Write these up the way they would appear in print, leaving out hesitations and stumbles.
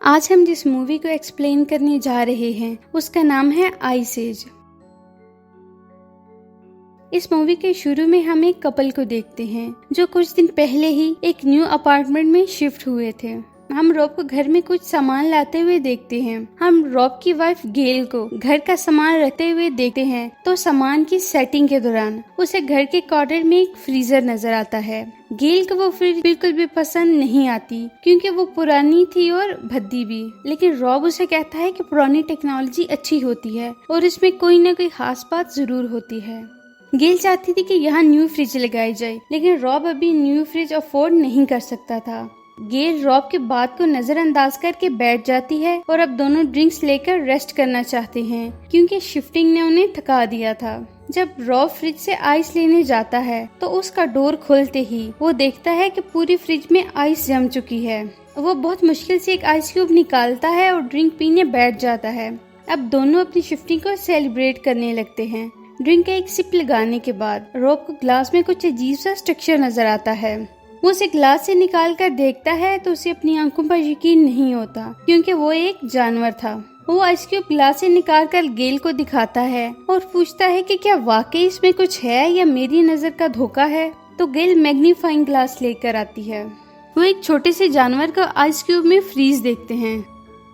आज हम जिस मूवी को एक्सप्लेन करने जा रहे हैं उसका नाम है आइस एज। इस मूवी के शुरू में हम एक कपल को देखते हैं जो कुछ दिन पहले ही एक न्यू अपार्टमेंट में शिफ्ट हुए थे। हम रॉब को घर में कुछ सामान लाते हुए देखते हैं। हम रॉब की वाइफ गेल को घर का सामान रखते हुए देखते हैं तो सामान की सेटिंग के दौरान उसे घर के कॉर्नर में एक फ्रीजर नजर आता है। गेल को वो फ्रिज बिल्कुल भी पसंद नहीं आती क्योंकि वो पुरानी थी और भद्दी भी, लेकिन रॉब उसे कहता है कि पुरानी टेक्नोलॉजी अच्छी होती है और इसमें कोई न कोई खास बात जरूर होती है। गेल चाहती थी कि यहाँ न्यू फ्रिज लगाई जाए, लेकिन रॉब अभी न्यू फ्रिज अफोर्ड नहीं कर सकता था। गेल रॉब की बात को नजरअंदाज करके बैठ जाती है और अब दोनों ड्रिंक्स लेकर रेस्ट करना चाहते हैं क्योंकि शिफ्टिंग ने उन्हें थका दिया था। जब रॉब फ्रिज से आइस लेने जाता है तो उसका डोर खोलते ही वो देखता है कि पूरी फ्रिज में आइस जम चुकी है। वो बहुत मुश्किल से एक आइस क्यूब निकालता है और ड्रिंक पीने बैठ जाता है। अब दोनों अपनी शिफ्टिंग को सेलिब्रेट करने लगते हैं। ड्रिंक का एक सिप लगाने के बाद रॉब को ग्लास में कुछ अजीब सा स्ट्रक्चर नजर आता है। वो उसे ग्लास से निकाल कर देखता है तो उसे अपनी आंखों पर यकीन नहीं होता क्योंकि वो एक जानवर था। वो आइस क्यूब ग्लास से निकाल कर गेल को दिखाता है और पूछता है कि क्या वाकई इसमें कुछ है या मेरी नजर का धोखा है। तो गेल मैग्नीफाइंग ग्लास लेकर आती है। वो एक छोटे से जानवर को आइस क्यूब में फ्रीज देखते हैं।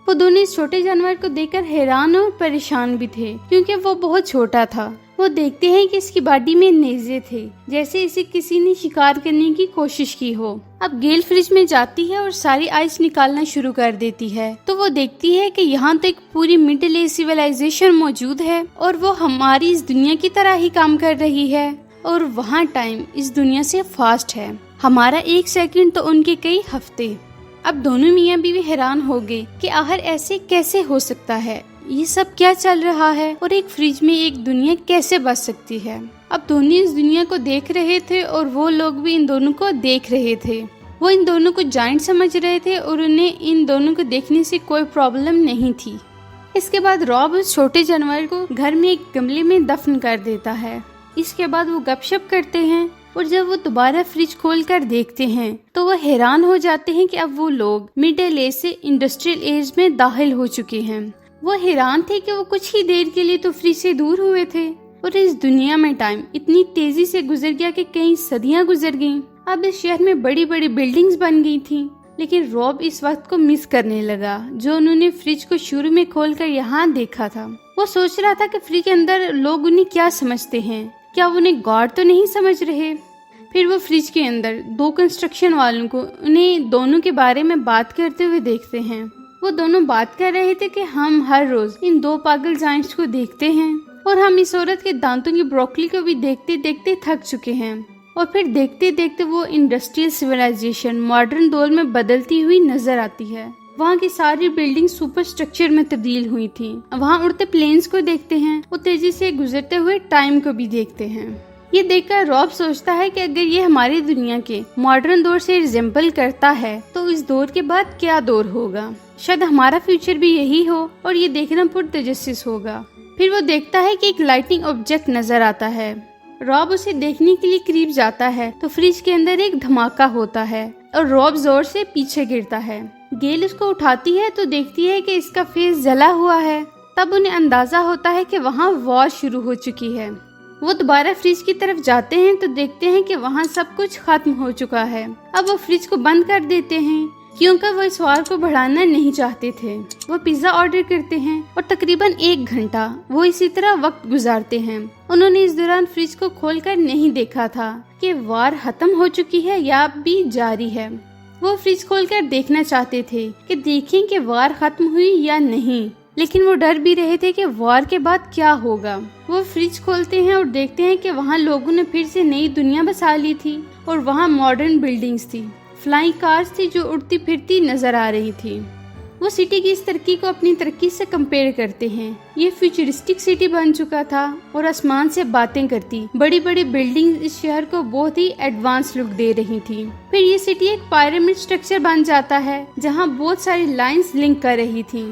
वो दोनों इस छोटे जानवर को देखकर हैरान और परेशान भी थे क्योंकि वो बहुत छोटा था। वो देखते हैं कि इसकी बॉडी में नेज़े थे, जैसे इसे किसी ने शिकार करने की कोशिश की हो। अब गेल फ्रिज में जाती है और सारी आइस निकालना शुरू कर देती है तो वो देखती है कि यहाँ तो एक पूरी मिडिल एज सिविलाइजेशन मौजूद है और वो हमारी इस दुनिया की तरह ही काम कर रही है और वहाँ टाइम इस दुनिया से फास्ट है। हमारा 1 सेकंड तो उनके कई हफ्ते। अब दोनों मियाँ बीवी हैरान हो गए कि आखिर ऐसे कैसे हो सकता है, ये सब क्या चल रहा है और एक फ्रिज में एक दुनिया कैसे बच सकती है। अब दोनों इस दुनिया को देख रहे थे और वो लोग भी इन दोनों को देख रहे थे। वो इन दोनों को जायंट समझ रहे थे और उन्हें इन दोनों को देखने से कोई प्रॉब्लम नहीं थी। इसके बाद रॉब उस छोटे जानवर को घर में एक गमले में दफन कर देता है। इसके बाद वो गपशप करते हैं और जब वो दोबारा फ्रिज खोल कर देखते हैं तो वो हैरान हो जाते हैं कि अब वो लोग मिडिल एज से इंडस्ट्रियल एज में दाखिल हो चुके हैं। वो हैरान थे कि वो कुछ ही देर के लिए तो फ्रिज से दूर हुए थे और इस दुनिया में टाइम इतनी तेजी से गुजर गया कि कई सदियां गुजर गईं। अब इस शहर में बड़ी बड़ी बिल्डिंग्स बन गई थी, लेकिन रॉब इस वक्त को मिस करने लगा जो उन्होंने फ्रिज को शुरू में खोलकर यहाँ देखा था। वो सोच रहा था कि फ्रिज के अंदर लोग उन्हें क्या समझते हैं, क्या वो उन्हें गॉड तो नहीं समझ रहे। फिर वो फ्रिज के अंदर 2 कंस्ट्रक्शन वालों को उन्हें दोनों के बारे में बात करते हुए देखते हैं। वो दोनों बात कर रहे थे कि हम हर रोज इन 2 पागल जायंट्स को देखते हैं और हम इस औरत के दांतों की ब्रोकली को भी देखते देखते थक चुके हैं। और फिर देखते देखते वो इंडस्ट्रियल सिविलाइजेशन मॉडर्न दौर में बदलती हुई नजर आती है। वहाँ की सारी बिल्डिंग सुपर स्ट्रक्चर में तब्दील हुई थी। वहाँ उड़ते प्लेन्स को देखते हैं और तेजी से गुजरते हुए टाइम को भी देखते हैं। ये देखकर रॉब सोचता है कि अगर ये हमारी दुनिया के मॉडर्न दौर से रिजेंबल करता है तो इस दौर के बाद क्या दौर होगा। शायद हमारा फ्यूचर भी यही हो और ये देखना पुरतजस्सुस होगा। फिर वो देखता है कि एक लाइटिंग ऑब्जेक्ट नजर आता है। रॉब उसे देखने के लिए करीब जाता है तो फ्रिज के अंदर एक धमाका होता है और रॉब जोर से पीछे गिरता है। गेल उसको उठाती है तो देखती है कि इसका फेस जला हुआ है। तब उन्हें अंदाजा होता है कि वहाँ वॉर शुरू हो चुकी है। वो दोबारा फ्रिज की तरफ जाते हैं तो देखते हैं कि वहाँ सब कुछ खत्म हो चुका है। अब वो फ्रिज को बंद कर देते हैं क्योंकि वो इस वार को बढ़ाना नहीं चाहते थे। वो पिज्जा ऑर्डर करते हैं और तकरीबन 1 घंटा वो इसी तरह वक्त गुजारते हैं। उन्होंने इस दौरान फ्रिज को खोलकर नहीं देखा था कि वार खत्म हो चुकी है या अब भी जारी है। वो फ्रिज खोलकर देखना चाहते थे कि देखें कि वार खत्म हुई या नहीं, लेकिन वो डर भी रहे थे कि वॉर के बाद क्या होगा। वो फ्रिज खोलते हैं और देखते हैं कि वहाँ लोगों ने फिर से नई दुनिया बसा ली थी और वहाँ मॉडर्न बिल्डिंग्स थी, फ्लाइंग कार्स थी जो उड़ती फिरती नजर आ रही थी। वो सिटी की इस तरक्की को अपनी तरक्की से कंपेयर करते हैं। ये फ्यूचरिस्टिक सिटी बन चुका था और आसमान से बातें करती बड़ी बड़ी बिल्डिंग इस शहर को बहुत ही एडवांस लुक दे रही थी। फिर ये सिटी एक पिरामिड स्ट्रक्चर बन जाता है जहाँ बहुत सारी लाइंस लिंक कर रही थी।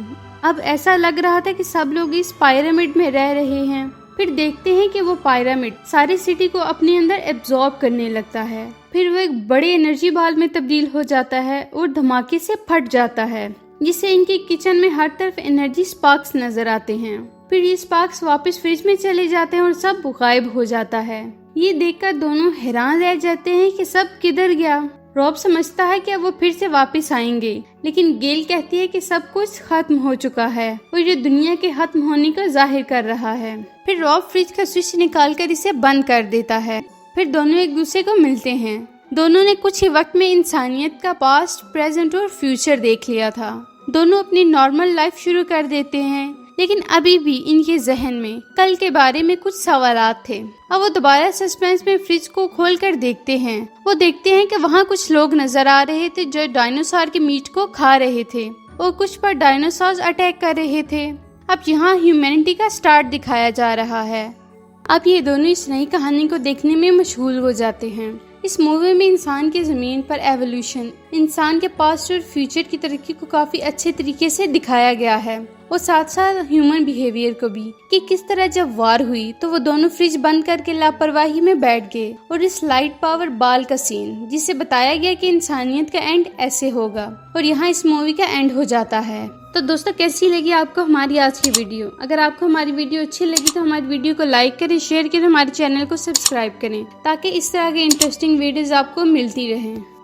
अब ऐसा लग रहा था कि सब लोग इस पिरामिड में रह रहे हैं। फिर देखते हैं कि वो पिरामिड सारी सिटी को अपने अंदर एब्जॉर्ब करने लगता है। फिर वो एक बड़े एनर्जी बॉल में तब्दील हो जाता है और धमाके से फट जाता है। जिससे इनके किचन में हर तरफ एनर्जी स्पार्क्स नजर आते हैं। फिर ये स्पार्क्स वापस फ्रिज में चले जाते हैं और सब गायब हो जाता है। ये देखकर दोनों हैरान रह जाते हैं कि सब किधर गया। रॉब समझता है कि अब वो फिर से वापस आएंगे, लेकिन गेल कहती है कि सब कुछ खत्म हो चुका है और ये दुनिया के खत्म होने को जाहिर कर रहा है। फिर रॉब फ्रिज का स्विच निकालकर इसे बंद कर देता है। फिर दोनों एक दूसरे को मिलते हैं। दोनों ने कुछ ही वक्त में इंसानियत का पास्ट, प्रेजेंट और फ्यूचर देख लिया था। दोनों अपनी नॉर्मल लाइफ शुरू कर देते हैं, लेकिन अभी भी इनके जहन में कल के बारे में कुछ सवालात थे। अब वो दोबारा सस्पेंस में फ्रिज को खोलकर देखते हैं। वो देखते हैं कि वहाँ कुछ लोग नजर आ रहे थे जो डायनासोर के मीट को खा रहे थे और कुछ पर डायनासोर अटैक कर रहे थे। अब यहाँ ह्यूमैनिटी का स्टार्ट दिखाया जा रहा है। अब ये दोनों इस नई कहानी को देखने में मशगूल हो जाते हैं। इस मूवी में इंसान की ज़मीन पर एवोल्यूशन, इंसान के पास्ट और फ्यूचर की तरक्की को काफ़ी अच्छे तरीके से दिखाया गया है और साथ साथ ह्यूमन बिहेवियर को भी, कि किस तरह जब वार हुई तो वो दोनों फ्रिज बंद करके लापरवाही में बैठ गए। और इस लाइट पावर बाल का सीन जिससे बताया गया कि इंसानियत का एंड ऐसे होगा, और यहाँ इस मूवी का एंड हो जाता है। तो दोस्तों, कैसी लगी आपको हमारी आज की वीडियो? अगर आपको हमारी वीडियो अच्छी लगी तो हमारी वीडियो को लाइक करें, शेयर करें, हमारे चैनल को सब्सक्राइब करें ताकि इस तरह के इंटरेस्टिंग वीडियोस आपको मिलती रहें।